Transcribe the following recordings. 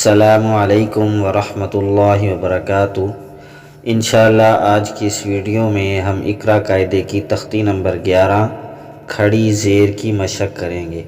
السلام علیکم ورحمۃ اللہ وبرکاتہ۔ انشاءاللہ آج کی اس ویڈیو میں ہم اقرا قاعدے کی تختی نمبر 11 کھڑی زیر کی مشق کریں گے۔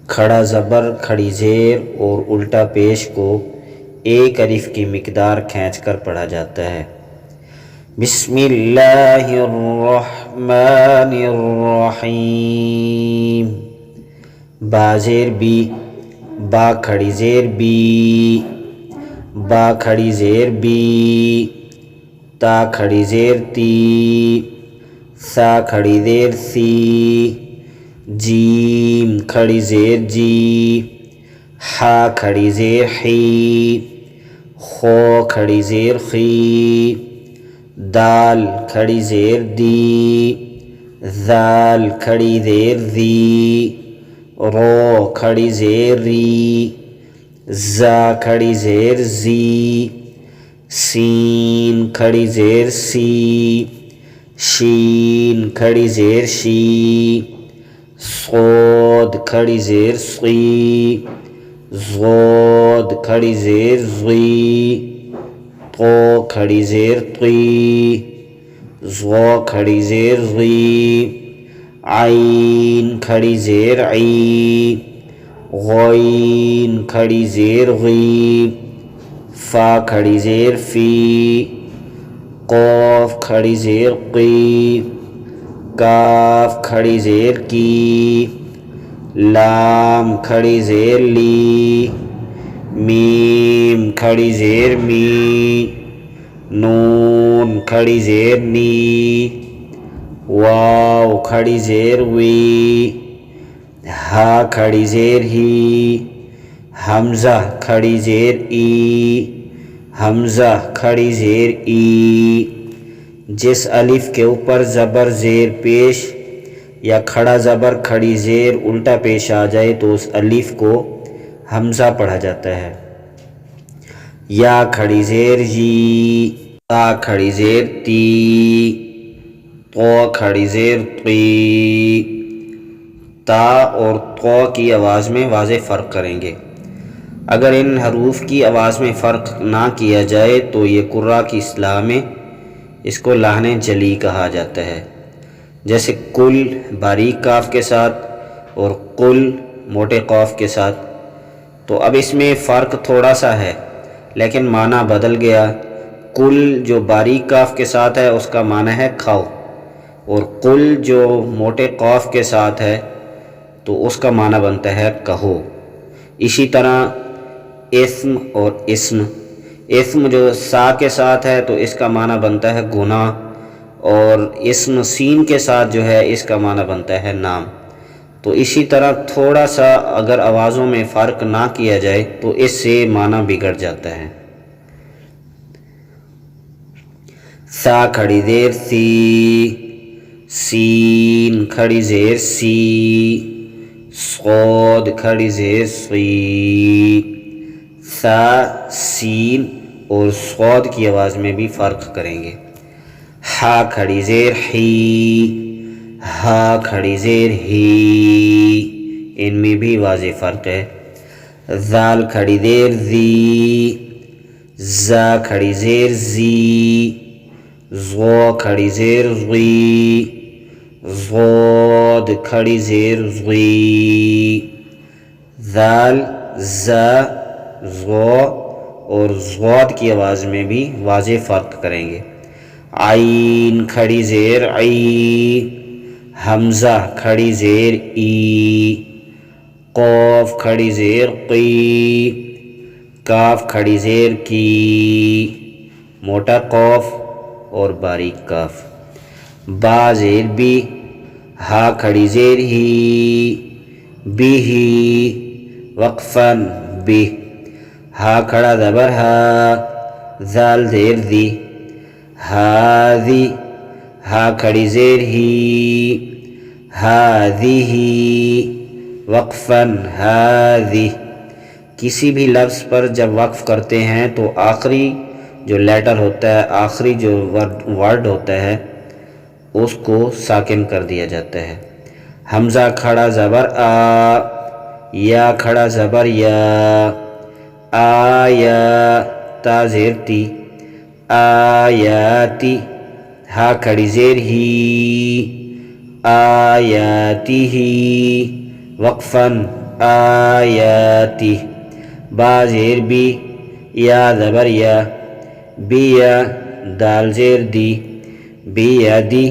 کھڑا زبر، کھڑی زیر اور الٹا پیش کو ایک الف کی مقدار کھینچ کر پڑھا جاتا ہے۔ بسم اللہ الرحمن الرحیم۔ با زیر بی، با کھڑی زیر بی، با کھڑی زیر بی، تا کھڑی زیر تی، سا کھڑی زیر سی، جیم کھڑی زیر جی، حا کھڑی زیر حی، خو کھڑی زیر خی، دال کھڑی زیر دی، ذال کھڑی زیر زی، رو کھڑی زیر ری، زا کھڑی زیر زی، سین کھڑی زیر سی، شین کھڑی زیر شی، صاد کھڑی زیر صی، ضاد کھڑی زیر ضی، طو کھڑی زیر طی، ظا کھڑی زیر ضی، عین کھڑی زیر عی، غین کھڑی زیر غی، فا کھڑی زیر فی، قاف کھڑی زیر قی، کاف کھڑی زیر کی، لام کھڑی زیر لی، میم کھڑی زیر می، نون کھڑی زیر نی، واو کھڑی زیر وی، ہا کھڑی زیر ہی، حمزہ کھڑی زیر ای، حمزہ کھڑی زیر ای۔ جس الف کے اوپر زبر زیر پیش یا کھڑا زبر کھڑی زیر الٹا پیش آ جائے تو اس الف کو حمزہ پڑھا جاتا ہے۔ یا کھڑی زیر جی، تا کھڑی زیر تی، تو کھڑی زیر تی۔ تا اور تو کی آواز میں واضح فرق کریں گے۔ اگر ان حروف کی آواز میں فرق نہ کیا جائے تو یہ قراء کی اصطلاح میں اس کو لحن جلی کہا جاتا ہے، جیسے کل باریک کاف کے ساتھ اور قل موٹے قاف کے ساتھ۔ تو اب اس میں فرق تھوڑا سا ہے لیکن معنی بدل گیا۔ کل جو باریک کاف کے ساتھ ہے اس کا معنی ہے کھاؤ، اور قل جو موٹے قاف کے ساتھ ہے تو اس کا معنی بنتا ہے کہو۔ اسی طرح اسم اور اسم، اسم جو سا کے ساتھ ہے تو اس کا معنی بنتا ہے گناہ، اور اسم سین کے ساتھ جو ہے اس کا معنی بنتا ہے نام۔ تو اسی طرح تھوڑا سا اگر آوازوں میں فرق نہ کیا جائے تو اس سے معنی بگڑ جاتا ہے۔ سا کھڑی زیر سی، سین کھڑی زیر سی، صاد کھڑی زیر صی۔ سا، سین اور صاد کی آواز میں بھی فرق کریں گے۔ ہا کھڑی زیر حی، ہا کھڑی زیر ہی، ان میں بھی واضح فرق ہے۔ ذال کھڑی زیر زی، زا کھڑی زیر زی، ضا کھڑی زیر ضی، ضاد کھڑی زیر ضی۔ ذال، زا، ضا اور ضاد کی آواز میں بھی واضح فرق کریں گے۔ عین کھڑی زیر عی، حمزہ کھڑی زیر ای، قاف کھڑی زیر قی، کاف کھڑی زیر کی، موٹا قاف اور باریک کاف۔ با زیر بی، ہا کھڑی زیر ہی، بی ہی، وقفاً بی، ہا کھڑا زبر ہا، ذال زیر دی، ہاذی، ہا کھڑی زیر ہی، ہاذی، وقفاً ہاذی۔ کسی بھی لفظ پر جب وقف کرتے ہیں تو آخری جو لیٹر ہوتا ہے، آخری جو ورڈ ہوتا ہے اس کو ساکن کر دیا جاتا ہے۔ حمزہ کھڑا زبر آ، یا کھڑا زبر یا، آیا تا زیر تی آیاتی ہا کھڑی زیر ہی آیاتی ہی وقفاً آیاتی با زیر بی یا زبر یا بیا دال زیر دی بیدی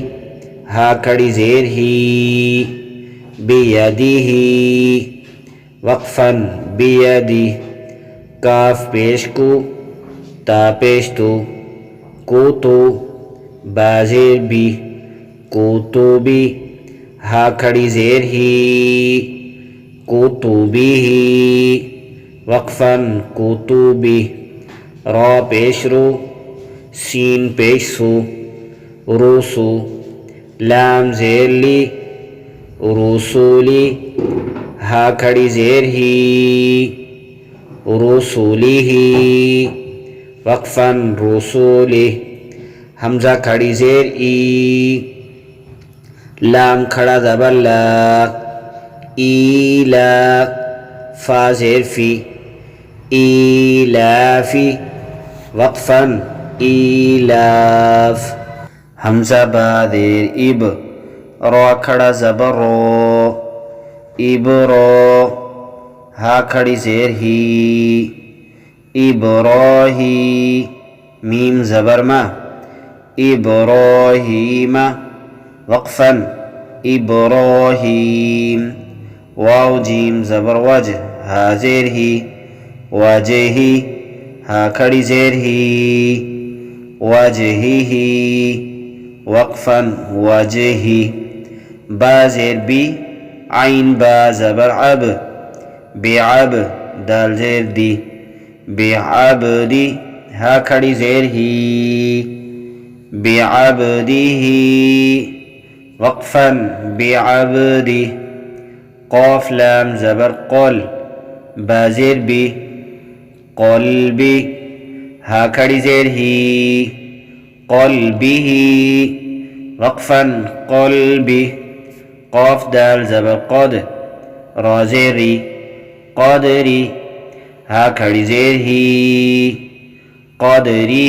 ہا کھڑی زیر ہی بیدیہ وقفاً بیدی کاف پیش کو تا پیش تو با زیر بی کوتوبی ہا کھڑی زیر ہی کوتوبی وقفاً کوتوبی را پیش رو سین پیش سو روسو لام زیر لی رسولی ہا کھڑی زیر ہی رسولی وقفاً رسولی حمزہ کھڑی زیر ای لام کھڑا زبر لا ایلا فا زیر فی ایلافی وقفاً ایلاف حمزہ با زیر اب را کھڑا زبر رو ابرو ہا کھڑی زیر ہی ابراہی میم زبر ما ابراہیم وقفاً ابراہیم واو جیم زبر وجہ ہا زیر ہی وجہی ہا کھڑی زیر ہی وجہی وقفاً وجہی با زیر بی عین با زبر عب بعب دال زیر دی بعبدی ہا کھڑی زیر ہی بعبدی وقفاً بعبدی قاف لام زبر قل با زیر بی قلبی ہا کھڑی زیر ہی قلبی وقفاً قلبی قاف دال زبر قد را زیر ری قدری ہا کھڑی زیر ہی قدری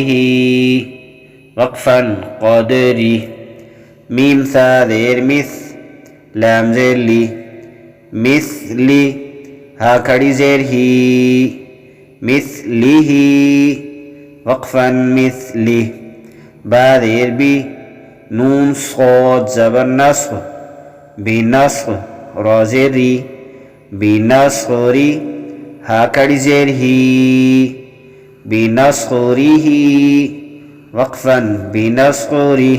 وقفاً قدری میم سا زیر مس لام زیر لی مثلی ہا کھڑی زیر ہی مثلی وقفاً مثلی با زیر بی نون صاد زبر نصب بنصب را زیر ری بنصری ہا کھڑی زیر ہی بنصری وقفاً بنصری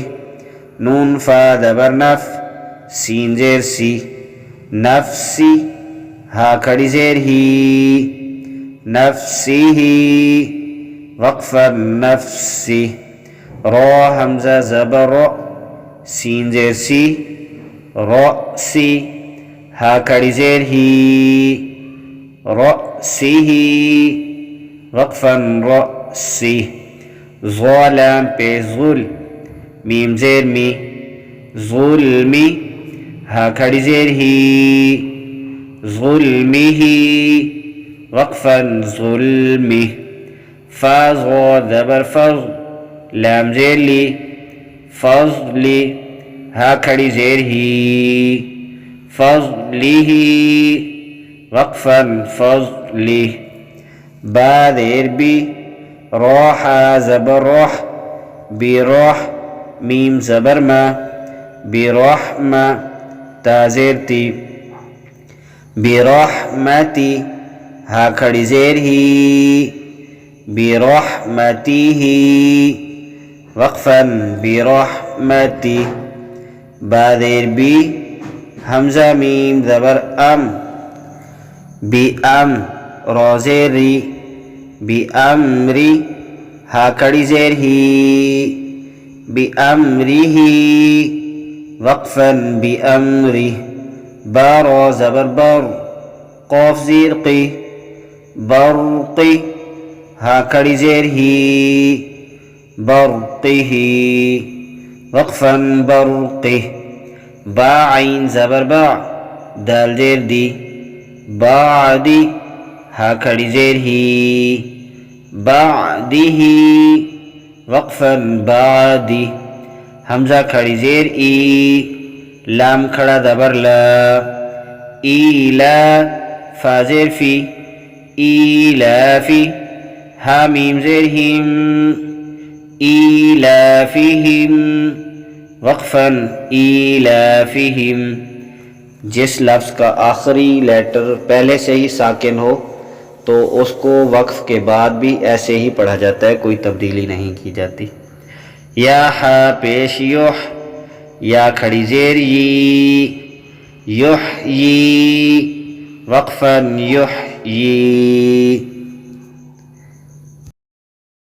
نون فا زبر نف سین زیر سی نفسی ہا کھڑی زیر ہی نفسی وقفاً نفسی را حمزہ زبر رو سین زیر سی رأسی ہا کھڑی زیر ہی رأسی وقفاً رأسی ظلام پہ ظل میم زیر می ظلمی ہا کھڑی زیر ہی ظلمی وقفاً ظلمی فا ظا زبر فض لام زیر لی فضلی ہا کھڑی زیر ہی فضلی وقفاً فضلی با زیر بی روح زبر روح بروح میم زبر ما برحمة تا زیر تی برحمتی ہا کھڑی زیر ہی برحمتی وقفاً برحمتی با زیر بی حمزہ میم زبر ام بی ام را زیر ری بی امری ہا کھڑی زیر ہی بی امری وقفاً بی امری با را زبر بر قاف زیر قی برقی ہا کھڑی زیر ہی برقی وقفاً برقی با عین زبر با دال زیر دی بعدی ہا کھڑی زیر ہی، بعدہ وقفاً بعدی، حمزہ کھڑی زیر ای، لام کھڑا زبر لا، ایلا فا زیر فی، ایلافی، ہا میم زیر ہم، ایلافہم، وقفاً ایلافہم۔ جس لفظ کا آخری لیٹر پہلے سے ہی ساکن ہو تو اس کو وقف کے بعد بھی ایسے ہی پڑھا جاتا ہے، کوئی تبدیلی نہیں کی جاتی۔ یا ہا پیش یح، یا کھڑی زیر ی، یحیی، وقفاً یحیی۔